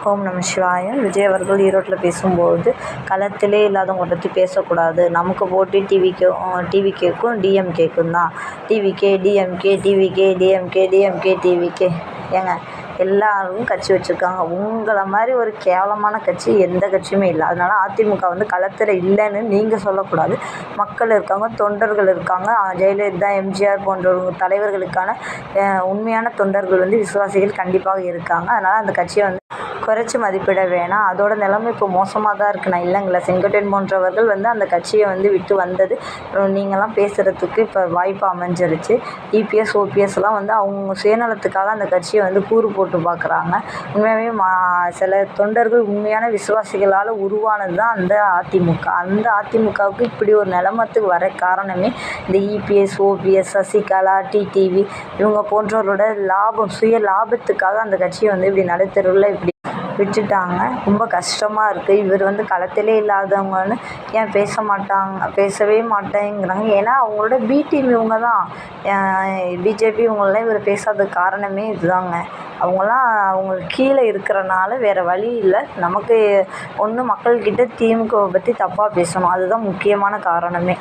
ஓம் நம சிவாய. விஜய் அவர்கள் ஈரோட்டில் பேசும்போது, களத்திலே இல்லாதவங்க பற்றி பேசக்கூடாது. நமக்கு போட்டி டிவிகேக்கும் டிஎம்கேக்கும் தான். TVK DMK TVK DMK DMK TVK. ஏங்க, எல்லாரும் கட்சி வச்சுருக்காங்க. உங்களை மாதிரி ஒரு கேவலமான கட்சி எந்த கட்சியுமே இல்லை. அதனால் அதிமுக வந்து களத்தில் இல்லைன்னு நீங்கள் சொல்லக்கூடாது. மக்கள் இருக்காங்க, தொண்டர்கள் இருக்காங்க. ஜெயலலிதா, எம்ஜிஆர் போன்றவங்க தலைவர்களுக்கான உண்மையான தொண்டர்கள் வந்து விசுவாசிகள் கண்டிப்பாக இருக்காங்க. அதனால் அந்த கட்சியை வந்து குறைச்சி மதிப்பிட வேணாம். அதோட நிலைமை இப்போ மோசமாக தான் இருக்குது. நான் இல்லைங்களா, செங்கோட்டையன் போன்றவர்கள் வந்து அந்த கட்சியை வந்து விட்டு வந்தது நீங்கள்லாம் பேசுகிறதுக்கு இப்போ வாய்ப்பு அமைஞ்சிருச்சு. இபிஎஸ், ஓபிஎஸ்லாம் வந்து அவங்க சுயநலத்துக்காக அந்த கட்சியை வந்து கூறு போட்டு பார்க்குறாங்க. உண்மையாகவே சில தொண்டர்கள் உண்மையான விசுவாசிகளால் உருவானது தான் அந்த அதிமுக. அந்த அதிமுகவுக்கு இப்படி ஒரு நிலைமத்துக்கு வர காரணமே இந்த இபிஎஸ், ஓபிஎஸ், சசிகலா, டிடிவி இவங்க போன்றவர்களோட சுய லாபத்துக்காக அந்த கட்சியை வந்து இப்படி நடுத்தருவில் இப்படி விட்டுட்டாங்க. ரொம்ப கஷ்டமாக இருக்குது. இவர் வந்து களத்திலே இல்லாதவங்கன்னு ஏன் பேசவே மாட்டேங்கிறாங்க. ஏன்னா அவங்களோட பி டீம் இவங்க தான். பிஜேபி இவங்களெலாம் இவர் பேசாததுக்கு காரணமே இதுதாங்க. அவங்களாம் அவங்களுக்கு கீழே இருக்கிறனால வேறு வழி இல்லை. நமக்கு ஒன்று மக்கள்கிட்ட திமுகவை பற்றி தப்பாக பேசணும். அதுதான் முக்கியமான காரணமே.